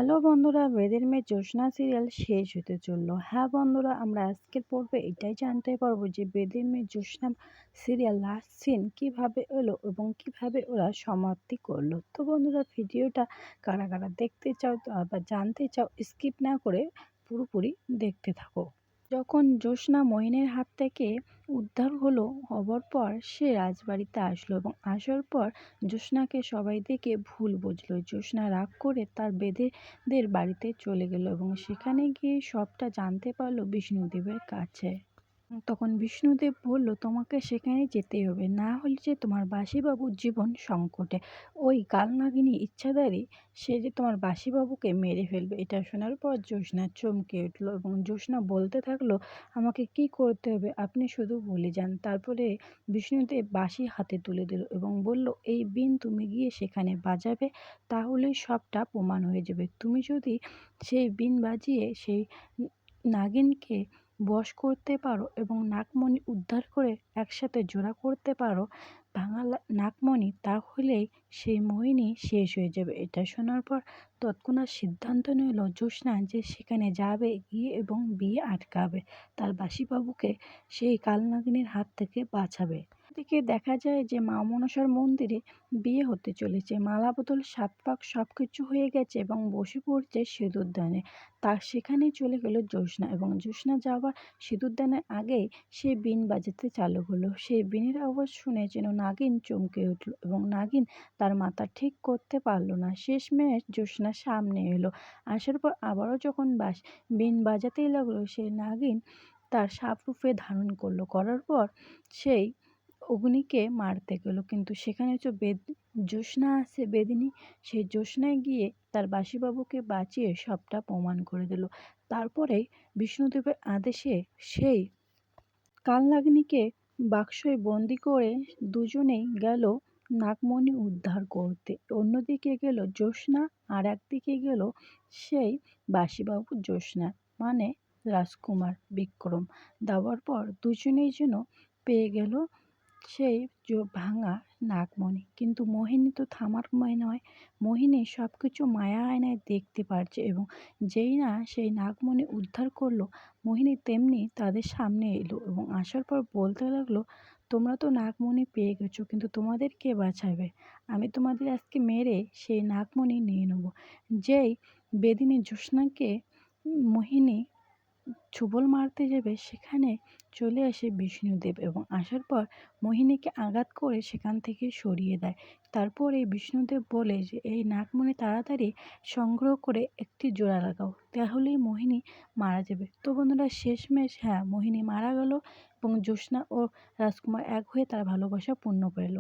Hello বন্ধুরা, বেদের মেয়ে জ্যোৎস্না সিরিয়াল শেষ হতে চললো। হ্যাঁ বন্ধুরা, আমরা আজকের পর্বে এটাই জানতে পারবো যে বেদের মেয়ে জ্যোৎস্না সিরিয়াল লাস্ট সিন কিভাবে এলো এবং কিভাবে ওরা সমাপ্তি করলো। তো বন্ধুরা, ভিডিওটা কারা কারা দেখতে চাও বা জানতে চাও, স্কিপ না করে পুরোপুরি দেখতে থাকো। যখন জ্যোৎস্না মহিনের হাত থেকে উদ্ধার হবার পর সে রাজবাড়িতে আসলো এবং আসার পর জ্যোৎস্নাকে সবাই দেখে ভুল বুঝলো। জ্যোৎস্না রাগ করে তার বেদেদের বাড়িতে চলে গেল এবং সেখানে গিয়ে সবটা জানতে পারলো বিষ্ণুদেবের কাছে। তখন বিষ্ণুদেব বলল, তোমাকে সেখানে যেতেই হবে, না হলে যে তোমার বাসিবাবুর জীবন সংকটে। ওই কালনাগিনী ইচ্ছাধারী, সে যে তোমার বাসিবাবুকে মেরে ফেলবে। এটা শোনার পর জ্যোৎস্না চমকে উঠল এবং জ্যোৎস্না বলতে থাকলো, আমাকে কি করতে হবে আপনি শুধু বলে যান। তারপরে বিষ্ণুদেব বাঁশি হাতে তুলে দিল এবং বলল, এই বিন তুমি গিয়ে সেখানে বাজাবে, তাহলেই সবটা প্রমাণ হয়ে যাবে। তুমি যদি সেই বিন বাজিয়ে সেই নাগিনকে বশ করতে পারো এবং নাগমণি উদ্ধার করে একসাথে জোড়া করতে পারো ভাঙা নাগমণি, তাহলেই সেই মোহিনী শেষ হয়ে যাবে। এটা শোনার পর তৎক্ষণাৎ সিদ্ধান্ত নিল জ্যোৎস্না যে সেখানে যাবে গিয়ে এবং বিয়ে আটকাবে, তার বাসিবাবুকে সেই কালনাগিনীর হাত থেকে বাঁচাবে। এদিকে দেখা যায় যে মা মনসার মন্দিরে বিয়ে হতে চলেছে, মালা বদল সাত পাক সব কিছু হয়ে গেছে এবং বসে পড়ছে সিঁদুরদানে। তার সেখানে চলে গেল জ্যোৎস্না এবং জ্যোৎস্না যাওয়ার সিঁদুরদানের আগেই সে বিন বাজাতে চালু হলো। সেই বিনের আওয়াজ শুনে যেন নাগিন চমকে উঠল এবং নাগিন তার মাথা ঠিক করতে পারলো না। শেষমেশ জ্যোৎস্নার সামনে এলো, আসার পর আবারও যখন বিন বাজাতেই লাগলো, সেই নাগিন তার সাপ রূপে ধারণ করলো, করার পর সেই অগ্নিকে মারতে গেল। কিন্তু সেখানে যে জ্যোৎস্না আছে বেদিনী, সেই জ্যোৎস্নায় গিয়ে তার বাসিবাবুকে বাঁচিয়ে সবটা প্রমাণ করে দিল। তারপরে বিষ্ণুদেবের আদেশে সেই কালনাগিনীকে বাক্সয় বন্দি করে দুজনেই গেল নাগমণি উদ্ধার করতে। অন্যদিকে গেল জ্যোৎস্না, আর একদিকে গেল সেই বাসিবাবু জ্যোৎস্না, মানে রাজকুমার বিক্রম। দেওয়ার পর দুজনেই যেন পেয়ে গেল সেই ভাঙা নাগমণি। কিন্তু মোহিনী তো থামার নয়, মোহিনী সব কিছু মায়া আয়নায় দেখতে পারছে এবং যেই না সেই নাগমণি উদ্ধার করলো, মোহিনী তেমনি তাদের সামনে এলো এবং আসার পর বলতে লাগলো, তোমরা তো নাগমণি পেয়ে গেছো, কিন্তু তোমাদের কে বাঁচাবে? আমি তোমাদের আজকে মেরে সেই নাগমণি নিয়ে নেব। যেই বেদিনী জ্যোৎস্নাকে মোহিনী ছোবল মারতে যাবে, সেখানে চলে আসে বিষ্ণুদেব এবং আসার পর মোহিনীকে আঘাত করে সেখান থেকে সরিয়ে দেয়। তারপরে বিষ্ণুদেব বলে যে এই নাগমণি তাড়াতাড়ি সংগ্রহ করে একটি জোড়া লাগাও, তাহলেই মোহিনী মারা যাবে। তো বন্ধুরা, শেষমেশ হ্যাঁ, মোহিনী মারা গেল এবং জ্যোৎস্না ও রাজকুমার এক হয়ে তার ভালোবাসা পূর্ণ পেল।